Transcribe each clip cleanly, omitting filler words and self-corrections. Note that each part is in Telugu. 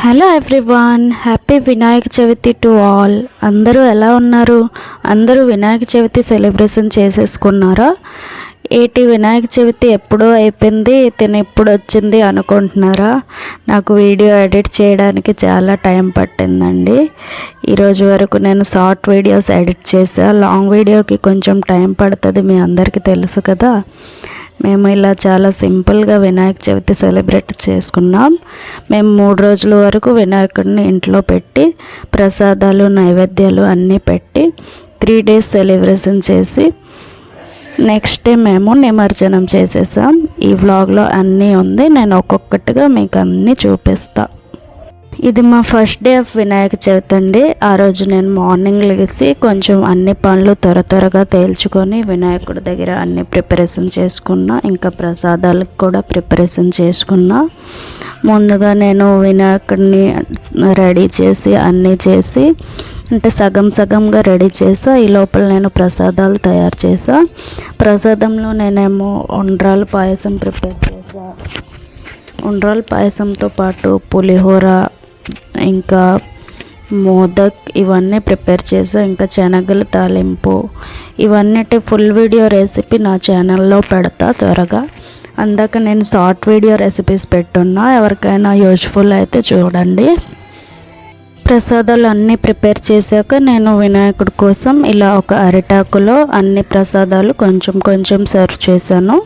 Hello everyone, happy Vinayaka Chavithi to all. అందరూ ఎలా ఉన్నారు? అందరూ వినాయక చవితి సెలబ్రేషన్ చేసేసుకున్నారా? వినాయక చవితి ఎప్పుడో అయిపోయింది, తిను ఇప్పుడు వచ్చింది అనుకుంటున్నారా? నాకు వీడియో ఎడిట్ చేయడానికి చాలా టైం పట్టిందండి. ఈరోజు వరకు నేను షార్ట్ వీడియోస్ ఎడిట్ చేసా. లాంగ్ వీడియోకి కొంచెం టైం పడుతుంది, మీ అందరికీ తెలుసు కదా. మేము ఇలా చాలా సింపుల్గా వినాయక చవితి సెలబ్రేట్ చేసుకున్నాం. మేము 3 రోజుల వరకు వినాయకుడిని ఇంట్లో పెట్టి ప్రసాదాలు నైవేద్యాలు అన్నీ పెట్టి 3 డేస్ సెలబ్రేషన్ చేసి నెక్స్ట్ డే మేము నిమజ్జనం చేసేసాం. ఈ వ్లాగ్లో అన్నీ ఉంది, నేను ఒక్కొక్కటిగా మీకు అన్నీ చూపిస్తాను. ఇది మా first day of Vinayaka Chavithi అండి. ఆ రోజు నేను మార్నింగ్ లేచి కొంచెం అన్ని పనులు త్వరగా తేల్చుకొని వినాయకుడి దగ్గర అన్ని ప్రిపరేషన్ చేసుకున్నా. ఇంకా ప్రసాదాలకు కూడా ప్రిపరేషన్ చేసుకున్నా. ముందుగా నేను వినాయకుడిని రెడీ చేసి అన్నీ చేసి అంటే సగంగా రెడీ చేసా. ఈ లోపల నేను ప్రసాదాలు తయారు చేసా. ప్రసాదంలో నేనేమో ఉండ్రాల పాయసం ప్రిపేర్ చేసా. ఉండ్రాల పాయసంతో పాటు పులిహోర, ఇంకా మోదక్ ఇవన్నీ ప్రిపేర్ చేసా. ఇంకా శనగల తాలింపు, ఇవన్నిటి ఫుల్ వీడియో రెసిపీ నా ఛానల్లో పెడతా త్వరగా. అందాక నేను షార్ట్ వీడియో రెసిపీస్ పెట్టున్నా, ఎవరికైనా యూజ్ఫుల్ అయితే చూడండి. ప్రసాదాలు అన్నీ ప్రిపేర్ చేశాక నేను వినాయకుడి కోసం ఇలా ఒక అరిటాకులో అన్ని ప్రసాదాలు కొంచెం సర్వ్ చేశాను.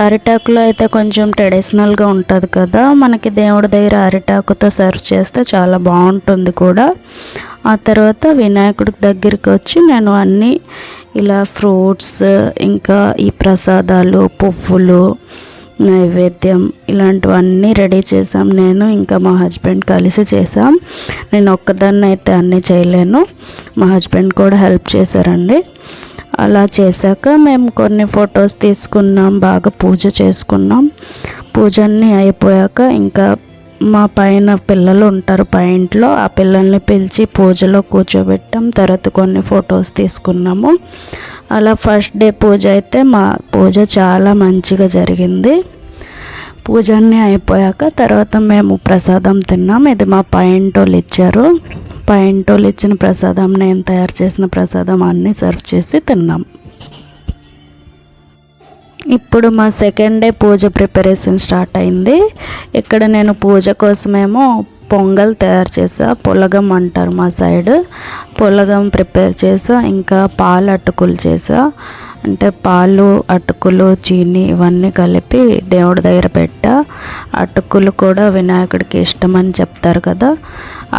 అరిటాకులో అయితే కొంచెం ట్రెడిషనల్గా ఉంటుంది కదా, మనకి దేవుడి దగ్గర అరిటాకుతో సర్వ్ చేస్తే చాలా బాగుంటుంది కూడా. ఆ తర్వాత వినాయకుడి దగ్గరికి వచ్చి నేను అన్నీ ఇలా ఫ్రూట్స్, ఇంకా ఈ ప్రసాదాలు, పువ్వులు, నైవేద్యం ఇలాంటివన్నీ రెడీ చేసాం. నేను ఇంకా మా హస్బెండ్ కలిసి చేసాం. నేను ఒక్కదాన్ని అయితే అన్నీ చేయలేను, మా హస్బెండ్ కూడా హెల్ప్ చేశారండి. అలా చేశాక మేము కొన్ని ఫొటోస్ తీసుకున్నాం, బాగా పూజ చేసుకున్నాం. పూజ అన్నీ అయిపోయాక ఇంకా మా పైన పిల్లలు ఉంటారు ఇంట్లో, ఆ పిల్లల్ని పిలిచి పూజలో కూర్చోబెట్టాం. తర్వాత కొన్ని ఫొటోస్ తీసుకున్నాము. అలా ఫస్ట్ డే పూజ అయితే మా పూజ చాలా మంచిగా జరిగింది. పూజ అన్నీ అయిపోయాక తర్వాత మేము ప్రసాదం తిన్నాం. ఇది మా పైంటోళ్ళు ఇచ్చారు. పైంటోళ్ళు ఇచ్చిన ప్రసాదం, నేను తయారు చేసిన ప్రసాదం అన్నీ సర్వ్ చేసి తిన్నాం. ఇప్పుడు మా సెకండ్ డే పూజ ప్రిపరేషన్ స్టార్ట్ అయింది. ఇక్కడ నేను పూజ కోసమేమో పొంగల్ తయారు చేసా. పులగం అంటారు మా సైడ్. పులగం ప్రిపేర్ చేసా. ఇంకా పాలు అటుకులు చేసా. అంటే పాలు, అటుకులు, చీని ఇవన్నీ కలిపి దేవుడి దగ్గర పెట్టా. అటుకులు కూడా వినాయకుడికి ఇష్టమని చెప్తారు కదా,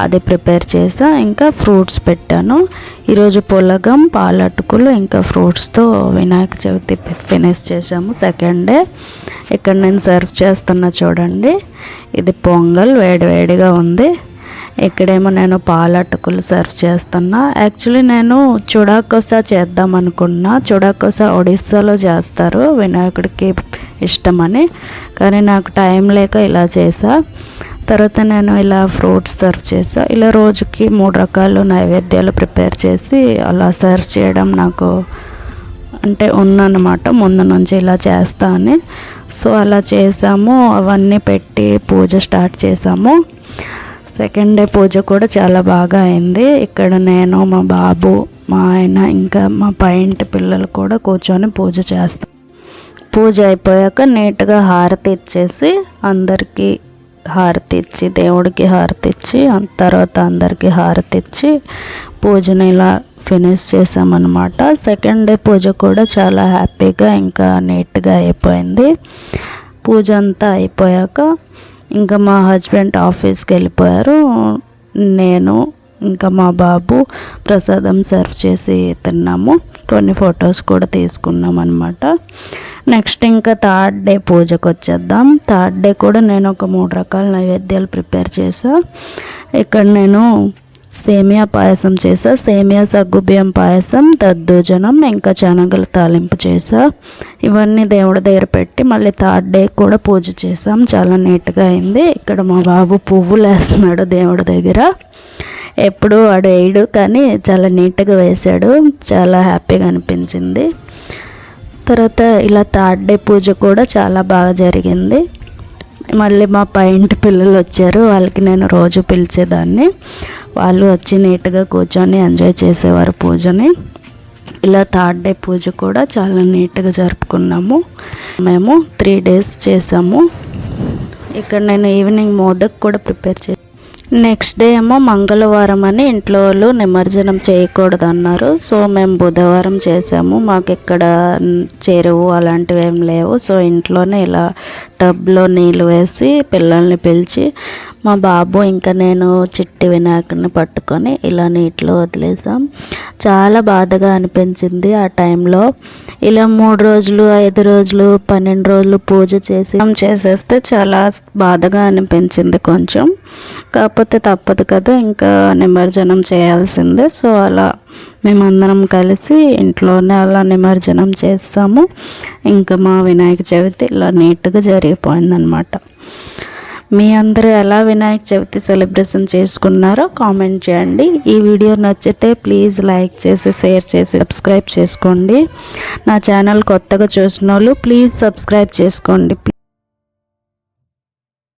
అది ప్రిపేర్ చేసా. ఇంకా ఫ్రూట్స్ పెట్టాను. ఈరోజు పులగం, పాలు, అటుకులు ఇంకా ఫ్రూట్స్తో వినాయక చవితి ఫినిష్ చేసాము సెకండ్ డే. ఇక్కడ నేను సర్వ్ చేస్తున్నా చూడండి, ఇది పొంగల్ వేడివేడిగా ఉంది. ఇక్కడేమో నేను పాలు అటుకులు సర్వ్ చేస్తున్నా. యాక్చువల్లీ నేను చుడాకోసా చేద్దాం అనుకున్నా. చుడాకోసా ఒడిస్సాలో చేస్తారు, వినాయకుడికి ఇష్టమని. కానీ నాకు టైం లేక ఇలా చేసా. తర్వాత నేను ఇలా ఫ్రూట్స్ సర్వ్ చేసా. ఇలా రోజుకి 3 రకాలు నైవేద్యాలు ప్రిపేర్ చేసి అలా సర్వ్ చేయడం నాకు అంటే ఉన్నమాట, ముందు నుంచి ఇలా చేస్తా అని. సో అలా చేసాము. అవన్నీ పెట్టి పూజ స్టార్ట్ చేసాము. సెకండ్ డే పూజ కూడా చాలా బాగా అయింది. ఇక్కడ నేను, మా బాబు, మా ఆయన ఇంకా మా పైంటి పిల్లలు కూడా కూర్చొని పూజ చేస్తాం. పూజ అయిపోయాక నీట్గా హారతి ఇచ్చేసి అందరికీ హారతి ఇచ్చి, దేవుడికి హారతి ఇచ్చి, తర్వాత అందరికీ హారతి ఇచ్చి పూజను ఇలా ఫినిష్ చేసామన్నమాట. సెకండ్ డే పూజ కూడా చాలా హ్యాపీగా ఇంకా నీట్గా అయిపోయింది. పూజ అంతా అయిపోయాక ఇంకా మా హస్బెండ్ ఆఫీస్కి వెళ్ళిపోయారు. నేను ఇంకా మా బాబు ప్రసాదం సర్వ్ చేసి తిన్నాము. కొన్ని ఫొటోస్ కూడా తీసుకున్నాం అన్నమాట. నెక్స్ట్ ఇంకా థర్డ్ డే పూజకు వచ్చేద్దాం. థర్డ్ డే కూడా నేను ఒక 3 రకాల నైవేద్యాలు ప్రిపేర్ చేసా. ఇక్కడ నేను సేమియా పాయసం చేసా. సేమియా సగ్గుబియ్యం పాయసం, దద్దోజనం, ఇంకా శనగల తాలింపు చేసా. ఇవన్నీ దేవుడి దగ్గర పెట్టి మళ్ళీ థర్డ్ డే కూడా పూజ చేసాం. చాలా నీట్గా అయింది. ఇక్కడ మా బాబు పువ్వులు వేస్తున్నాడు దేవుడి దగ్గర. ఎప్పుడు వాడు వేయడు, కానీ చాలా నీట్గా వేశాడు. చాలా హ్యాపీగా అనిపించింది. తర్వాత ఇలా థర్డ్ డే పూజ కూడా చాలా బాగా జరిగింది. మళ్ళీ మా పైంటి పిల్లలు వచ్చారు, వాళ్ళకి నేను రోజు పిలిచేదాన్ని. వాళ్ళు వచ్చి నీట్గా కూర్చొని ఎంజాయ్ చేసేవారు పూజని. ఇలా థర్డ్ డే పూజ కూడా చాలా నీట్గా జరుపుకున్నాము. మేము 3 days చేసాము. ఇక్కడ నేను ఈవినింగ్ మోదక్ కూడా ప్రిపేర్ చేసాను. నెక్స్ట్ డే ఏమో మంగళవారం అని ఇంట్లో వాళ్ళు నిమజ్జనం చేయకూడదు అన్నారు. సో మేము బుధవారం చేసాము. మాకు ఇక్కడ చెరువు అలాంటివి ఏం లేవు. సో ఇంట్లోనే ఇలా టబ్లో నీళ్ళు వేసి పిల్లల్ని పిలిచి మా బాబు ఇంకా నేను చిట్టి వినాయకుడిని పట్టుకొని ఇలా నీటిలో వదిలేసాం. చాలా బాధగా అనిపించింది ఆ టైంలో. ఇలా 3 రోజులు 5 రోజులు 12 రోజులు పూజ చేసేస్తే చాలా బాధగా అనిపించింది కొంచెం. కాకపోతే తప్పదు కదా, ఇంకా నిమజ్జనం చేయాల్సిందే. సో అలా మేమందరం కలిసి ఇంట్లోనే అలా నిమజ్జనం చేస్తాము. ఇంకా మా వినాయక చవితి ఇలా నీట్గా జరిగిపోయిందనమాట. మీ అందరూ ఎలా వినాయక చవితి సెలబ్రేషన్ చేసుకున్నారో కామెంట్ చేయండి. ఈ వీడియో నచ్చితే ప్లీజ్ లైక్ చేసి షేర్ చేసి సబ్స్క్రైబ్ చేసుకోండి. నా ఛానల్ కొత్తగా చూసిన వాళ్ళు ప్లీజ్ సబ్స్క్రైబ్ చేసుకోండి.